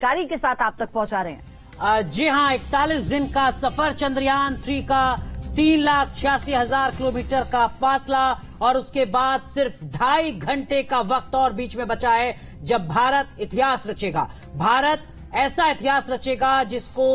जानकारी के साथ आप तक पहुंचा रहे हैं। जी हां, 41 दिन का सफर चंद्रयान 3 का, 3,86,000 किलोमीटर का फासला और उसके बाद सिर्फ 2.5 घंटे का वक्त और बीच में बचा है जब भारत इतिहास रचेगा। भारत ऐसा इतिहास रचेगा जिसको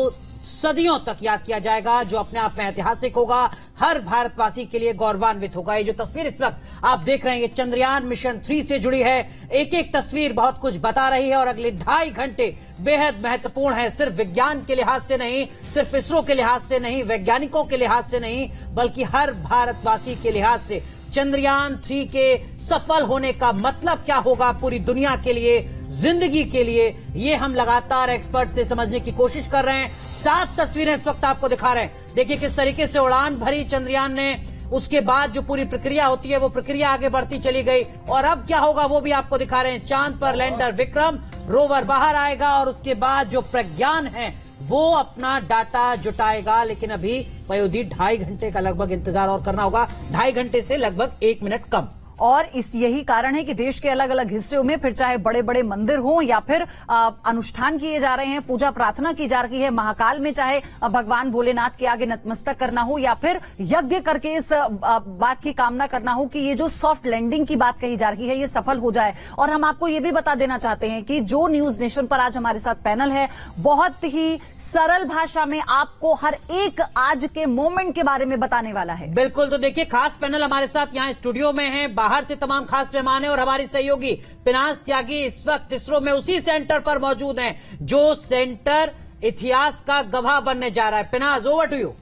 सदियों तक याद किया जाएगा, जो अपने आप में ऐतिहासिक होगा, हर भारतवासी के लिए गौरवान्वित होगा। ये जो तस्वीर इस वक्त आप देख रहे हैं, ये चंद्रयान मिशन 3 से जुड़ी है। एक एक तस्वीर बहुत कुछ बता रही है और अगले 2.5 घंटे बेहद महत्वपूर्ण है, सिर्फ विज्ञान के लिहाज से नहीं, सिर्फ इसरो के लिहाज से नहीं, वैज्ञानिकों के लिहाज से नहीं, बल्कि हर भारतवासी के लिहाज से। चंद्रयान 3 के सफल होने का मतलब क्या होगा पूरी दुनिया के लिए, जिंदगी के लिए, ये हम लगातार एक्सपर्ट से समझने की कोशिश कर रहे हैं। 7 तस्वीरें इस वक्त आपको दिखा रहे हैं। देखिए किस तरीके से उड़ान भरी चंद्रयान ने, उसके बाद जो पूरी प्रक्रिया होती है वो प्रक्रिया आगे बढ़ती चली गई और अब क्या होगा वो भी आपको दिखा रहे हैं। चांद पर लैंडर विक्रम, रोवर बाहर आएगा और उसके बाद जो प्रज्ञान है वो अपना डाटा जुटाएगा। लेकिन अभी पयोधी 2.5 घंटे का लगभग इंतजार और करना होगा, 2.5 घंटे से लगभग 1 मिनट कम। और यही कारण है कि देश के अलग अलग हिस्सों में फिर चाहे बड़े बड़े मंदिर हों या फिर अनुष्ठान किए जा रहे हैं, पूजा प्रार्थना की जा रही है। महाकाल में चाहे भगवान भोलेनाथ के आगे नतमस्तक करना हो या फिर यज्ञ करके इस बात की कामना करना हो कि ये जो सॉफ्ट लैंडिंग की बात कही जा रही है ये सफल हो जाए। और हम आपको ये भी बता देना चाहते हैं कि जो न्यूज नेशन पर आज हमारे साथ पैनल है, बहुत ही सरल भाषा में आपको हर एक आज के मोमेंट के बारे में बताने वाला है। बिल्कुल, तो देखिए खास पैनल हमारे साथ यहाँ स्टूडियो में है, बाहर से तमाम खास मेहमान हैं और हमारी सहयोगी पिनाज त्यागी इस वक्त इसरो में उसी सेंटर पर मौजूद हैं जो सेंटर इतिहास का गवाह बनने जा रहा है। Pinaz, over to you.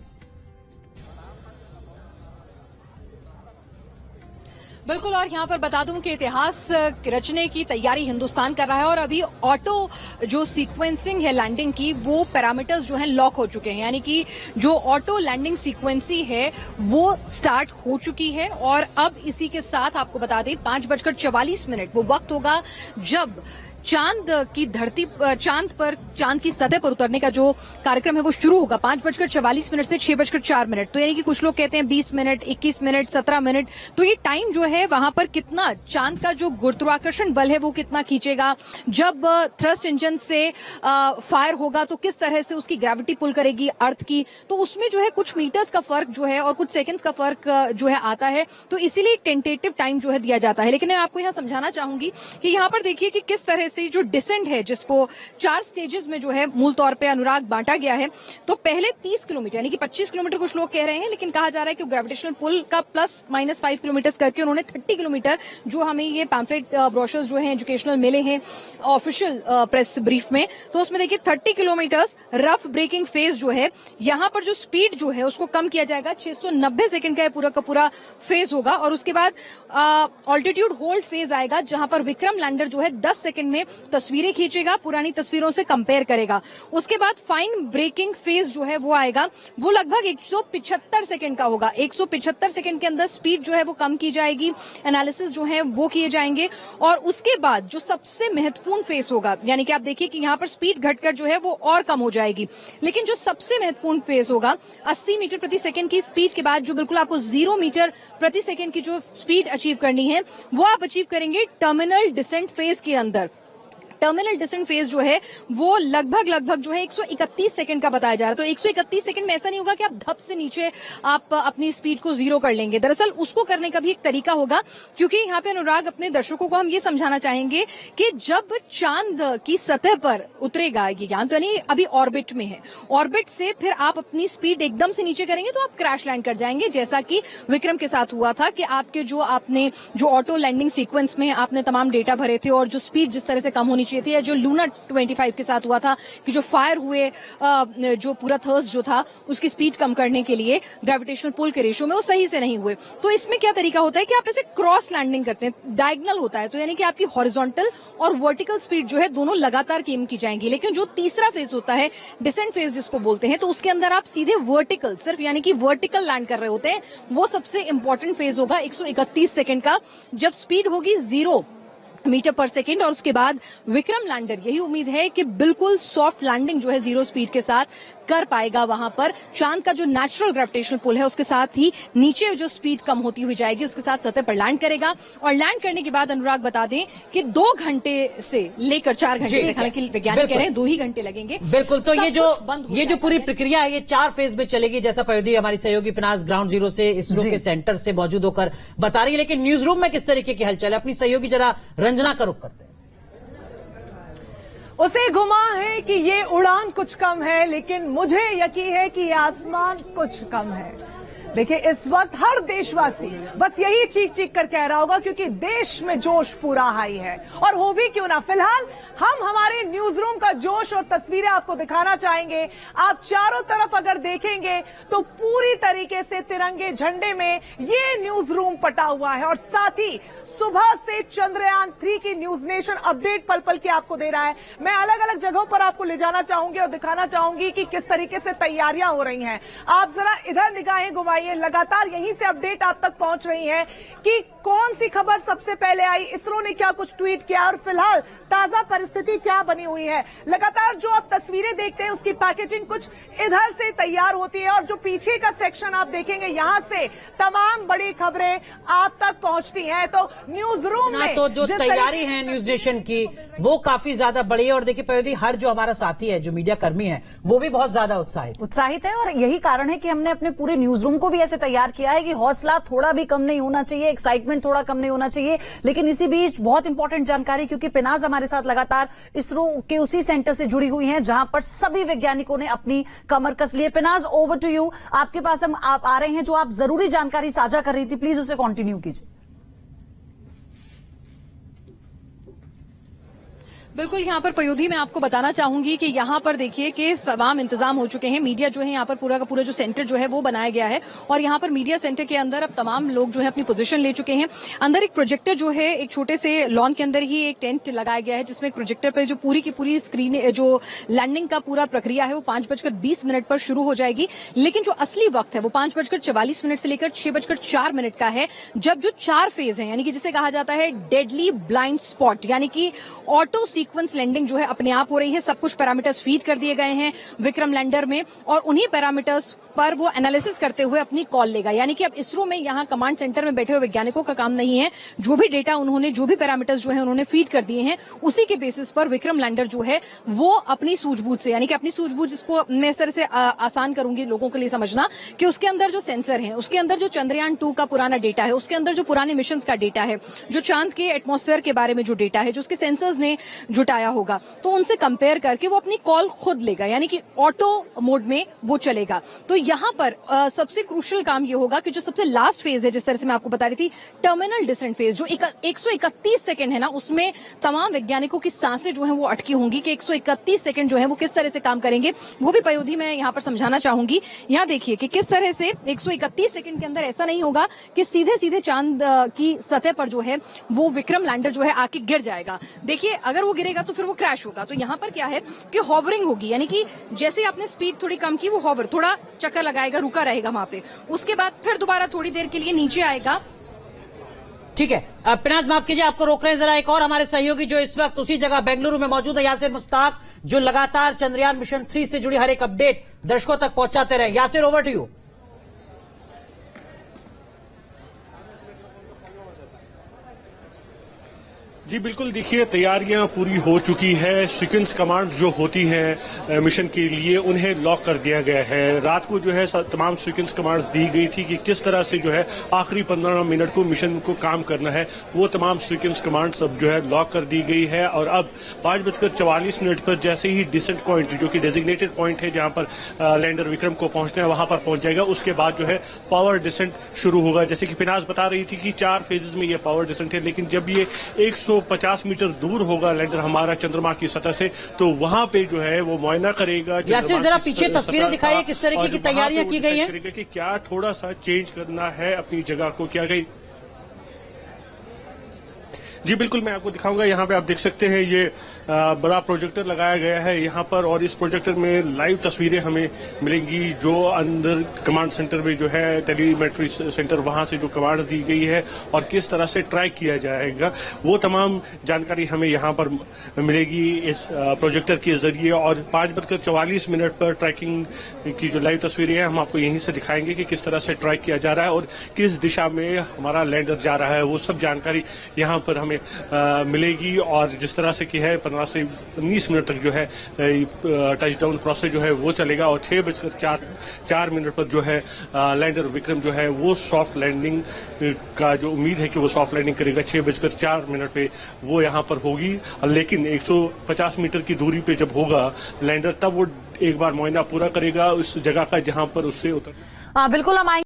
बिल्कुल, और यहाँ पर बता दूं कि इतिहास रचने की तैयारी हिंदुस्तान कर रहा है और अभी ऑटो जो सीक्वेंसिंग है लैंडिंग की, वो पैरामीटर्स जो हैं लॉक हो चुके हैं, यानी कि जो ऑटो लैंडिंग सीक्वेंसी है वो स्टार्ट हो चुकी है। और अब इसी के साथ आपको बता दें 5:44 वो वक्त होगा जब चांद की धरती, चांद की सतह पर उतरने का जो कार्यक्रम है वो शुरू होगा 5:44 से 6:04। तो यानी कि कुछ लोग कहते हैं 20 मिनट, 21 मिनट, 17 मिनट। तो ये टाइम जो है वहां पर कितना चांद का जो गुरुत्वाकर्षण बल है वो कितना खींचेगा, जब थ्रस्ट इंजन से फायर होगा तो किस तरह से उसकी ग्रेविटी पुल करेगी अर्थ की, तो उसमें जो है कुछ मीटर्स का फर्क जो है और कुछ सेकेंड्स का फर्क जो है आता है। तो इसीलिए एक टेंटेटिव टाइम जो है दिया जाता है। लेकिन मैं आपको यहाँ समझाना चाहूंगी कि यहाँ पर देखिए कि किस तरह से जो डिसेंट है, जिसको 4 स्टेजेस में जो है मूल तौर पे अनुराग बांटा गया है। तो पहले 30 किलोमीटर यानी कि 25 किलोमीटर कुछ लोग कह रहे हैं, लेकिन कहा जा रहा है कि ग्रेविटेशनल पुल का +-5 किलोमीटर करके उन्होंने 30 किलोमीटर जो हमें ये पैम्फलेट ब्रोशर्स जो है एजुकेशनल मिले हैं ऑफिशियल प्रेस ब्रीफ में, तो उसमें देखिए 30 किलोमीटर रफ ब्रेकिंग फेज जो है, यहाँ पर जो स्पीड जो है उसको कम किया जाएगा। 690 सेकंड का पूरा का पूरा फेज होगा और उसके बाद ऑल्टीट्यूड होल्ड फेज आएगा जहां पर विक्रम लैंडर जो है 10 सेकंड में तस्वीरें खींचेगा, पुरानी तस्वीरों से कंपेयर करेगा। उसके बाद फाइन ब्रेकिंग फेज जो है वो आएगा, वो लगभग 175 सेकंड का होगा। 175 सेकंड के अंदर स्पीड जो है वो कम की जाएगी, एनालिसिस जो है वो किए जाएंगे। और उसके बाद जो सबसे महत्वपूर्ण फेज होगा, यानी कि आप देखिए कि यहाँ पर स्पीड घटकर जो है वो और कम हो जाएगी, लेकिन जो सबसे महत्वपूर्ण फेज होगा 80 मीटर प्रति सेकंड की स्पीड के बाद जो बिल्कुल आपको 0 मीटर प्रति सेकंड की जो स्पीड अचीव करनी है वो आप अचीव करेंगे टर्मिनल डिसेंट फेज के अंदर। टर्मिनल डिसेंट फेज जो है वो लगभग जो है 131 सेकंड का बताया जा रहा है। तो 131 सेकंड में ऐसा नहीं होगा कि आप धप से नीचे आप अपनी स्पीड को 0 कर लेंगे। दरअसल उसको करने का भी एक तरीका होगा, क्योंकि यहाँ पे अनुराग अपने दर्शकों को हम ये समझाना चाहेंगे कि जब चांद की सतह पर उतरेगा ये यान, तो यानी अभी ऑर्बिट में है, ऑर्बिट से फिर आप अपनी स्पीड एकदम से नीचे करेंगे तो आप क्रैश लैंड कर जाएंगे, जैसा कि विक्रम के साथ हुआ था कि आपके जो ऑटो लैंडिंग सीक्वेंस में आपने तमाम डेटा भरे थे और जो स्पीड जिस तरह से कम होनी थी, जो लूना 25 के साथ हुआ था कि जो फायर हुए जो पूरा थर्स्ट जो था उसकी स्पीड कम करने के लिए ग्रेविटेशनल पुल के रेशियो में वो सही से नहीं हुए। तो इसमें क्या तरीका होता है कि आप ऐसे क्रॉस लैंडिंग करते हैं, डायगोनल होता है, तो यानी कि आपकी हॉरिजॉन्टल और वर्टिकल स्पीड जो है दोनों लगातार कम की जाएंगी। लेकिन जो तीसरा फेज होता है डिसेंट फेज जिसको बोलते हैं, तो उसके अंदर आप सीधे वर्टिकल, सिर्फ यानी कि वर्टिकल लैंड कर रहे होते हैं। वो सबसे इंपॉर्टेंट फेज होगा 131 सेकंड का, जब स्पीड होगी 0 मीटर पर सेकेंड, और उसके बाद विक्रम लैंडर यही उम्मीद है कि बिल्कुल सॉफ्ट लैंडिंग जो है जीरो स्पीड के साथ कर पाएगा। वहां पर चांद का जो नेचुरल ग्रेविटेशनल पुल है उसके साथ ही नीचे जो स्पीड कम होती हुई जाएगी उसके साथ सतह पर लैंड करेगा। और लैंड करने के बाद अनुराग बता दें कि 2 घंटे से लेकर 4 घंटे तक, हालांकि वैज्ञानिक कह रहे हैं 2 ही घंटे लगेंगे। बिल्कुल, तो ये जो पूरी प्रक्रिया है ये 4 फेज में चलेगी, जैसा पयोधी हमारी सहयोगी पिनाज ग्राउंड जीरो से इसरो के सेंटर से मौजूद होकर बता रही है। लेकिन न्यूज रूम में किस तरीके की हलचल है, अपनी सहयोगी जरा रंजना का रुख करते हैं। उसे घुमा है कि ये उड़ान कुछ कम है, लेकिन मुझे यकीन है कि ये आसमान कुछ कम है। देखिए, इस वक्त हर देशवासी बस यही चीख चीख कर कह रहा होगा, क्योंकि देश में जोश पूरा हाई है। और हो भी क्यों ना, फिलहाल हम हमारे न्यूज रूम का जोश और तस्वीरें आपको दिखाना चाहेंगे। आप चारों तरफ अगर देखेंगे तो पूरी तरीके से तिरंगे झंडे में ये न्यूज रूम पटा हुआ है, और साथ ही सुबह से चंद्रयान 3 की न्यूज नेशन अपडेट पल पल की आपको दे रहा है। मैं अलग अलग जगहों पर आपको ले जाना चाहूंगी और दिखाना चाहूंगी कि किस तरीके से तैयारियां हो रही हैं। आप जरा इधर निगाहें घुमाइए, लगातार यहीं से अपडेट आप तक पहुंच रही है कि कौन सी खबर सबसे पहले आई, इसरो ने क्या कुछ ट्वीट किया और फिलहाल ताजा परिस्थिति क्या बनी हुई है। लगातार जो आप तस्वीरें देखते हैं उसकी पैकेजिंग कुछ इधर से तैयार होती है, और जो पीछे का सेक्शन आप देखेंगे यहां से तमाम बड़ी खबरें आप तक पहुंचती हैं। तो न्यूज रूम में तो जो तैयारी है न्यूज नेशन की वो काफी ज्यादा बड़ी है। और देखिए पयोधी, हर जो हमारा साथी है, जो मीडिया कर्मी है, वो भी बहुत ज्यादा उत्साहित है। और यही कारण है कि हमने अपने पूरे न्यूज रूम को भी ऐसे तैयार किया है कि हौसला थोड़ा भी कम नहीं होना चाहिए, एक्साइटमेंट थोड़ा कम नहीं होना चाहिए। लेकिन इसी बीच बहुत इंपॉर्टेंट जानकारी, क्योंकि पिनाज हमारे साथ लगातार इसरो के उसी सेंटर से जुड़ी हुई हैं जहां पर सभी वैज्ञानिकों ने अपनी कमर कस ली है। Pinaz, over to you. आपके पास हम आप आ रहे हैं, जो आप जरूरी जानकारी साझा कर रही थी, प्लीज उसे कंटिन्यू कीजिए। बिल्कुल, यहाँ पर पयोधी मैं आपको बताना चाहूंगी कि यहाँ पर देखिए कि तमाम इंतजाम हो चुके हैं। मीडिया जो है यहाँ पर पूरा का पूरा जो सेंटर जो है वो बनाया गया है, और यहाँ पर मीडिया सेंटर के अंदर अब तमाम लोग जो है अपनी पोजीशन ले चुके हैं। अंदर एक प्रोजेक्टर जो है, एक छोटे से लॉन के अंदर ही एक टेंट लगाया गया है, जिसमें एक प्रोजेक्टर पर जो पूरी की पूरी स्क्रीन, जो लैंडिंग का पूरा प्रक्रिया है वो 5:20 पर शुरू हो जाएगी। लेकिन जो असली वक्त है वो 5:44 से लेकर 6:04 का है, जब जो 4 फेज है, यानी कि जिसे कहा जाता है डेडली ब्लाइंड स्पॉट, यानी कि ऑटो सीक्वेंस लैंडिंग जो है अपने आप हो रही है। सब कुछ पैरामीटर्स फीड कर दिए गए हैं विक्रम लैंडर में, और उन्हीं पैरामीटर्स पर वो एनालिसिस करते हुए अपनी कॉल लेगा। यानी कि अब इसरो में यहाँ कमांड सेंटर में बैठे हुए वैज्ञानिकों का काम नहीं है, जो भी डेटा उन्होंने, जो भी पैरामीटर्स जो है उन्होंने फीड कर दिए हैं, उसी के बेसिस पर विक्रम लैंडर जो है वो अपनी सूझबूझ से, यानी कि अपनी सूझबूझ, जिसको मैं इस तरह से आसान करूंगी लोगों के लिए समझना, कि उसके अंदर जो सेंसर है, उसके अंदर जो चंद्रयान 2 का पुराना डेटा है, उसके अंदर जो पुराने मिशन का डेटा है, जो चांद के एटमॉस्फेयर के बारे में जो डेटा है, जो उसके सेंसर्स ने जुटाया होगा, तो उनसे कंपेयर करके वो अपनी कॉल खुद लेगा, यानी कि ऑटो मोड में वो चलेगा। तो यहाँ पर सबसे क्रूशियल काम ये होगा कि जो सबसे लास्ट फेज है, जिस तरह से मैं आपको बता रही थी, टर्मिनल डिसेंट फेज, जो 131 सेकंड है ना, उसमें तमाम वैज्ञानिकों की सांसें जो हैं वो अटकी होंगी कि 131 सेकंड जो है वो किस तरह से काम करेंगे, वो भी पयोधी मैं यहाँ पर समझाना चाहूंगी। यहाँ देखिए कि किस तरह से 131 सेकंड के अंदर ऐसा नहीं होगा कि सीधे सीधे चांद की सतह पर जो है वो विक्रम लैंडर जो है आके गिर जाएगा। देखिए, अगर वो गिरेगा तो फिर वो क्रैश होगा। तो यहाँ पर क्या है कि हॉवरिंग होगी, यानी कि जैसे आपने स्पीड थोड़ी कम की, वो हॉवर थोड़ा चक्कर लगाएगा, रुका रहेगा वहां पे, उसके बाद फिर दोबारा थोड़ी देर के लिए नीचे आएगा। ठीक है, पिनाज माफ कीजिए, आपको रोक रहे हैं जरा। एक और हमारे सहयोगी जो इस वक्त उसी जगह बेंगलुरु में मौजूद है, यासिर मुश्ताक, जो लगातार चंद्रयान मिशन 3 से जुड़ी हर एक अपडेट दर्शकों तक पहुंचाते रहे। Yasir, over to you. जी बिल्कुल, देखिए तैयारियां पूरी हो चुकी है। सीक्वेंस कमांड जो होती हैं मिशन के लिए, उन्हें लॉक कर दिया गया है। रात को जो है तमाम सीक्वेंस कमांड्स दी गई थी कि किस तरह से जो है आखिरी 15 मिनट को मिशन को काम करना है, वो तमाम सीक्वेंस कमांड्स अब जो है लॉक कर दी गई है। और अब 5:44 पर जैसे ही डिसेंट पॉइंट, जो कि डेजिग्नेटेड पॉइंट है जहां पर लैंडर विक्रम को पहुंचना है, वहां पर पहुंच जाएगा। उसके बाद जो है पावर डिसेंट शुरू होगा। जैसे कि पिनाज बता रही थी कि 4 फेजेस में ये पावर डिसेंट है, लेकिन जब ये 150 मीटर दूर होगा लैंडर हमारा चंद्रमा की सतह से, तो वहां पे जो है वो मुआयना करेगा। जरा पीछे तस्वीरें दिखाइए किस तरीके की तैयारियां की गई हैं, कि क्या थोड़ा सा चेंज करना है अपनी जगह को, क्या गई। जी बिल्कुल, मैं आपको दिखाऊंगा। यहाँ पे आप देख सकते हैं ये बड़ा प्रोजेक्टर लगाया गया है यहाँ पर, और इस प्रोजेक्टर में लाइव तस्वीरें हमें मिलेंगी जो अंदर कमांड सेंटर में जो है टेलीमेट्री सेंटर, वहां से जो कमांड दी गई है और किस तरह से ट्रैक किया जाएगा, वो तमाम जानकारी हमें यहाँ पर मिलेगी इस प्रोजेक्टर के जरिए। और 5:44 पर ट्रैकिंग की जो लाइव तस्वीरें हैं हम आपको यहीं से दिखाएंगे कि किस तरह से ट्रैक किया जा रहा है और किस दिशा में हमारा लैंडर जा रहा है, वो सब जानकारी यहाँ पर हमें मिलेगी। और जिस तरह से की है 15 से 19 मिनट तक जो है टच डाउन प्रोसेस जो है वो चलेगा, और 6:04 पर जो है लैंडर विक्रम जो है वो सॉफ्ट लैंडिंग का जो उम्मीद है कि वो सॉफ्ट लैंडिंग करेगा 6:04 पे वो यहाँ पर होगी। लेकिन 150 मीटर की दूरी पे जब होगा लैंडर, तब वो एक बार मुआयना पूरा करेगा उस जगह का जहां पर उससे उतर। बिल्कुल हम